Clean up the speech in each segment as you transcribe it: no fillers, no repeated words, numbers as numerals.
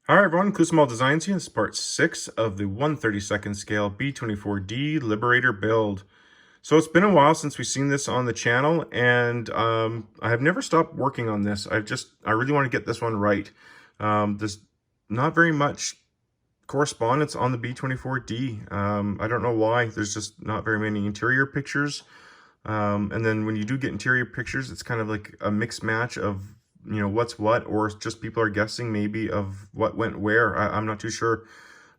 Hi everyone, Kusmal Designs here. This is part 6 of the 1/32nd scale B-24D Liberator build. So it's been a while since we've seen this on the channel, and I have never stopped working on this. I really want to get this one right. There's not very much correspondence on the B-24D. I don't know why. There's just not very many interior pictures. And then when you do get interior pictures, it's kind of like a mixed match of, you know, what's what, or just people are guessing maybe of what went where. I'm not too sure.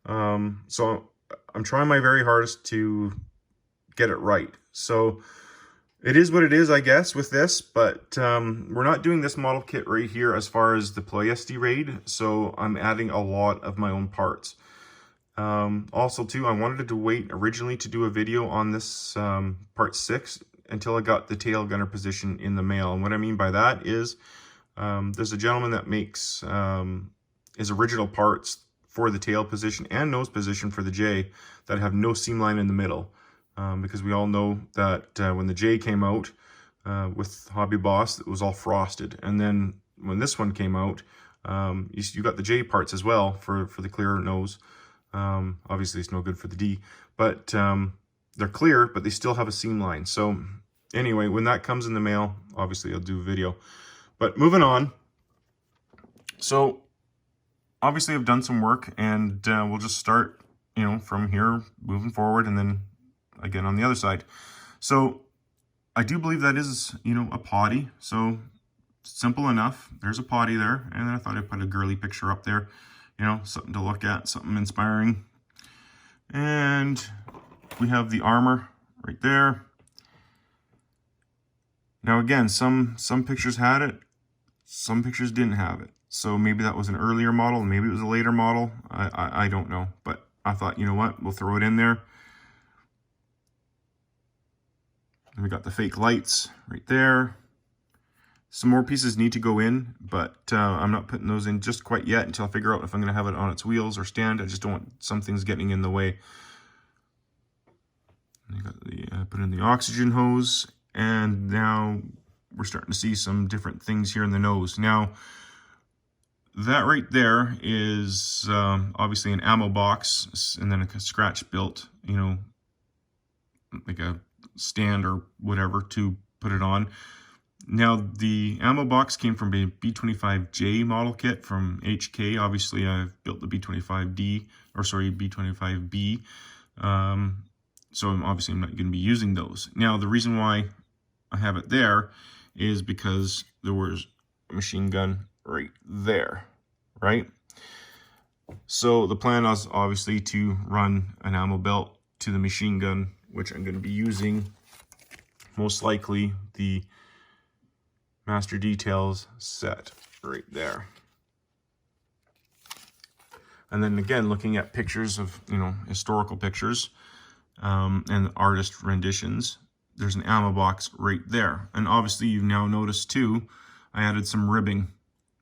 So I'm trying my very hardest to get it right. So it is what it is, I guess, with this, but we're not doing this model kit right here as far as the Play SD raid, so I'm adding a lot of my own parts. Also, too, I wanted to wait originally to do a video on this part 6 until I got the tail gunner position in the mail. And what I mean by that is there's a gentleman that makes his original parts for the tail position and nose position for the J that have no seam line in the middle. Because we all know that when the J came out with Hobby Boss, it was all frosted. And then when this one came out, you got the J parts as well for the clear nose. Obviously, it's no good for the D, but they're clear, but they still have a seam line. So anyway, when that comes in the mail, obviously I'll do a video. But moving on, so obviously I've done some work, and we'll just start, you know, from here moving forward, and then again on the other side. So I do believe that is, you know, a potty. So simple enough. There's a potty there, and I thought I'd put a girly picture up there, you know, something to look at, something inspiring. And we have the armor right there. Now again, some pictures had it, some pictures didn't have it. So maybe that was an earlier model, maybe it was a later model. I don't know, but I thought, you know what, we'll throw it in there. And we got the fake lights right there. Some more pieces need to go in, but I'm not putting those in just quite yet until I figure out if I'm going to have it on its wheels or stand. I just don't want some things getting in the way. And you got the put in the oxygen hose, and now we're starting to see some different things here in the nose. Now, that right there is obviously an ammo box, and then a scratch built, you know, like a stand or whatever to put it on. Now, the ammo box came from a B-25J model kit from HK. Obviously, I've built the B-25D, or sorry, B-25B. So obviously I'm not going to be using those. Now, the reason why I have it there is because there was a machine gun right there, right? So the plan is obviously to run an ammo belt to the machine gun, which I'm going to be using most likely the Master Details set right there. And then again, looking at pictures of, you know, historical pictures and artist renditions, there's an ammo box right there. And obviously you've now noticed too, I added some ribbing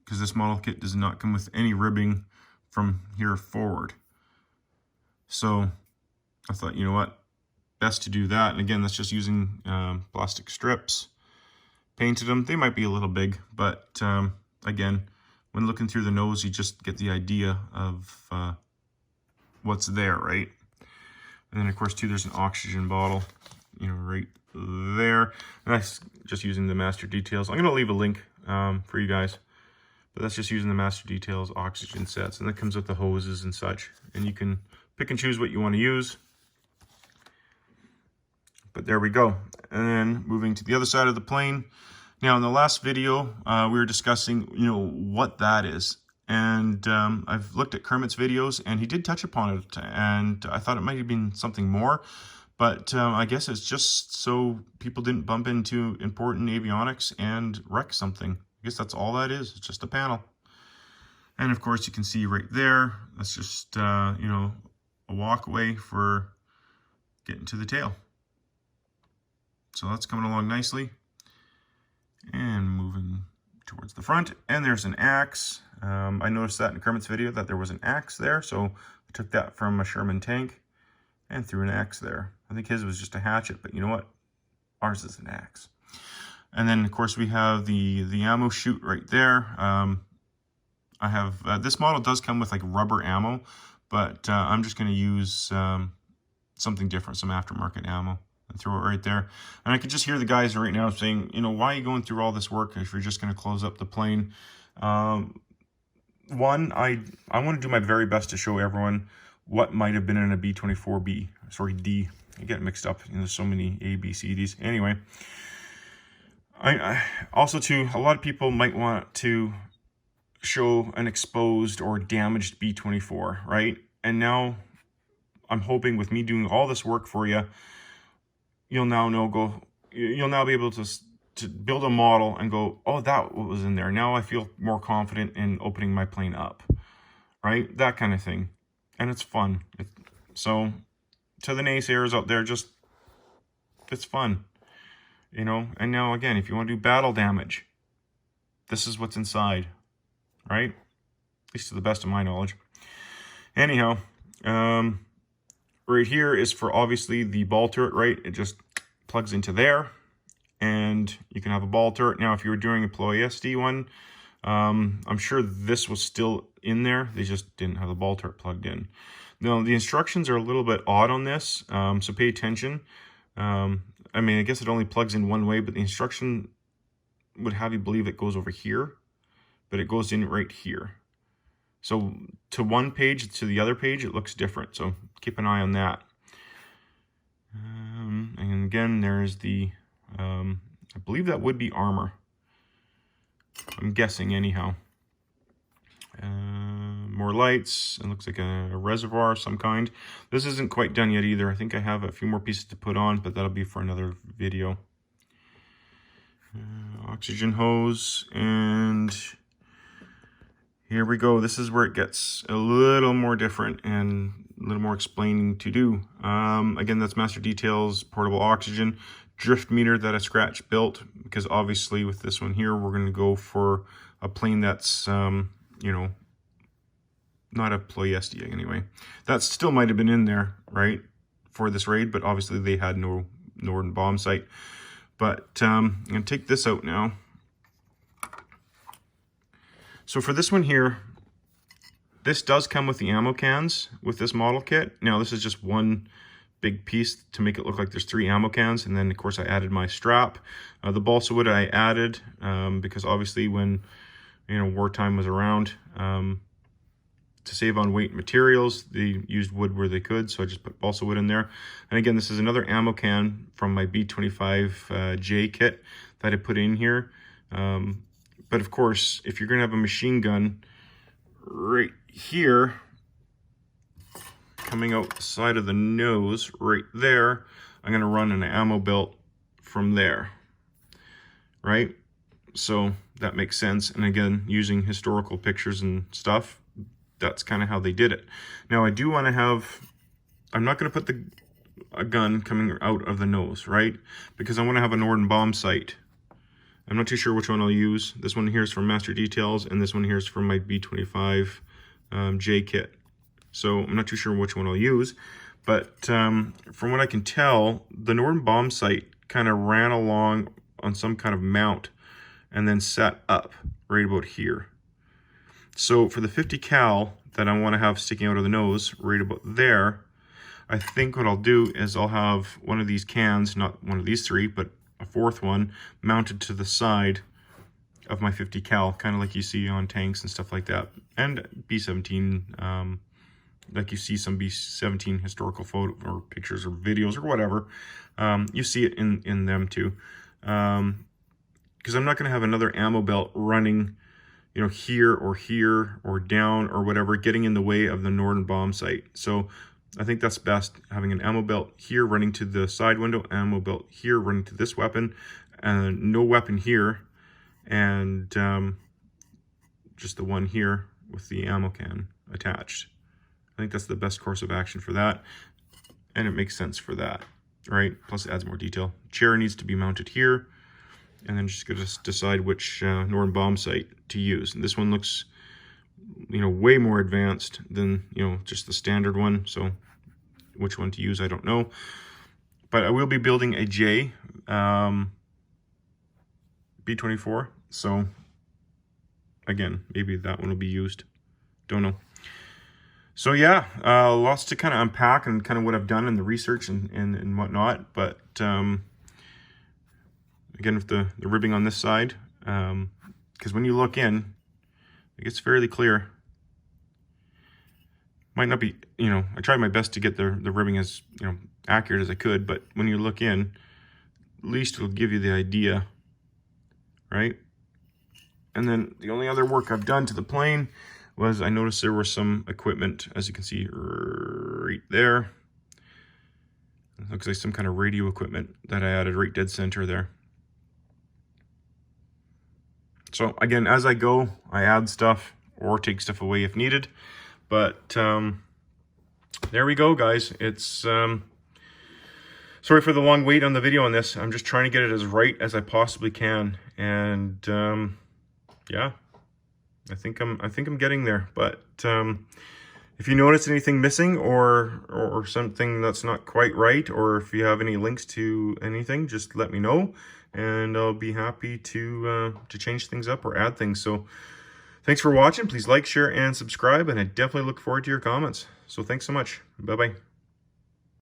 because this model kit does not come with any ribbing from here forward. So I thought, you know what, best to do that. And again, that's just using plastic strips. Painted them. They might be a little big, but again, when looking through the nose, you just get the idea of what's there, right? And then, of course, too, there's an oxygen bottle, you know, right there. And that's just using the Master Details. I'm going to leave a link for you guys, but that's just using the Master Details oxygen sets, and that comes with the hoses and such. And you can pick and choose what you want to use. But there we go. And then moving to the other side of the plane. Now, in the last video, we were discussing, you know, what that is. And I've looked at Kermit's videos, and he did touch upon it. And I thought it might have been something more. But I guess it's just so people didn't bump into important avionics and wreck something. I guess that's all that is. It's just a panel. And, of course, you can see right there, that's just, you know, a walkway for getting to the tail. So that's coming along nicely. And moving towards the front. And there's an axe. I noticed that in Kermit's video that there was an axe there. So I took that from a Sherman tank and threw an axe there. I think his was just a hatchet, but you know what? Ours is an axe. And then, of course, we have the ammo chute right there. I have, this model does come with like rubber ammo, but I'm just going to use something different, some aftermarket ammo, and throw it right there. And I can just hear the guys right now saying, you know, why are you going through all this work if you're just going to close up the plane? One, I want to do my very best to show everyone what might have been in a B-24B, sorry, D. I get mixed up, you know, there's so many A, B, C, Ds. Anyway, I also too, a lot of people might want to show an exposed or damaged B-24, right? And now I'm hoping with me doing all this work for you, you'll now be able to build a model and go, oh, that was in there. Now I feel more confident in opening my plane up, right? That kind of thing. And it's fun. So to the naysayers out there, just, it's fun, you know? And now again, if you want to do battle damage, this is what's inside, right? At least to the best of my knowledge. Anyhow, right here is for obviously the ball turret, right? It just plugs into there, and you can have a ball turret. Now, if you were doing a PloySD one, I'm sure this was still in there. They just didn't have the ball turret plugged in. Now, the instructions are a little bit odd on this, so pay attention. I mean, I guess it only plugs in one way, but the instruction would have you believe it goes over here, but it goes in right here. So to one page, to the other page, it looks different. So keep an eye on that. And again, there's the, I believe that would be armor. I'm guessing anyhow. More lights. It looks like a reservoir of some kind. This isn't quite done yet either. I think I have a few more pieces to put on, but that'll be for another video. Oxygen hose, and here we go. This is where it gets a little more different and a little more explaining to do. Again, that's Master Details portable oxygen drift meter that I scratch built, because obviously with this one here, we're going to go for a plane that's, you know, not a PloySD anyway. That still might have been in there, right, for this raid, but obviously they had no Norden bomb sight. But I'm going to take this out now. So for this one here, this does come with the ammo cans with this model kit. Now this is just one big piece to make it look like there's 3 ammo cans, and then of course I added my strap. The balsa wood I added because obviously when, you know, wartime was around, to save on weight and materials, they used wood where they could, so I just put balsa wood in there. And again, this is another ammo can from my B-25J kit that I put in here. But of course, if you're going to have a machine gun right here, coming out the side of the nose, right there, I'm going to run an ammo belt from there, right? So that makes sense. And again, using historical pictures and stuff, that's kind of how they did it. Now I do want to have, I'm not going to put a gun coming out of the nose, right? Because I want to have a Norden bomb sight. I'm not too sure which one I'll use. This one here is from Master Details, and this one here is from my B-25J kit. So I'm not too sure which one I'll use. But from what I can tell, the Norden bomb sight kind of ran along on some kind of mount and then sat up right about here. So for the 50 cal that I want to have sticking out of the nose right about there, I think what I'll do is I'll have one of these cans, not one of these 3, but a 4th one, mounted to the side of my 50 cal, kind of like you see on tanks and stuff like that. And B-17, like you see some B-17 historical photo or pictures or videos or whatever. You see it in them too. Because I'm not going to have another ammo belt running, you know, here or down or whatever, getting in the way of the Norden bomb sight. So I think that's best, having an ammo belt here running to the side window, ammo belt here running to this weapon, and no weapon here, and just the one here with the ammo can attached. I think that's the best course of action for that, and it makes sense for that, right? Plus it adds more detail. Chair needs to be mounted here, and then just gotta decide which Norden bomb sight to use. And this one looks, you know, way more advanced than, you know, just the standard one. So which one to use, I don't know. But I will be building a J B-24. So again, maybe that one will be used. Don't know. So yeah, lots to kind of unpack and kind of what I've done in the research and whatnot. But again, with the ribbing on this side, because when you look in, it gets fairly clear. Might not be, I tried my best to get the ribbing as, accurate as I could, but when you look in, at least it'll give you the idea, right? And then the only other work I've done to the plane was I noticed there was some equipment, as you can see right there. It looks like some kind of radio equipment that I added right dead center there. So again, as I go, I add stuff or take stuff away if needed. But there we go, guys. It's sorry for the long wait on the video on this. I'm just trying to get it as right as I possibly can, and yeah, I think I'm getting there. But if you notice anything missing or something that's not quite right, or if you have any links to anything, just let me know, and I'll be happy to change things up or add things. So thanks for watching. Please like, share, and subscribe, and I definitely look forward to your comments. So thanks so much. Bye-bye.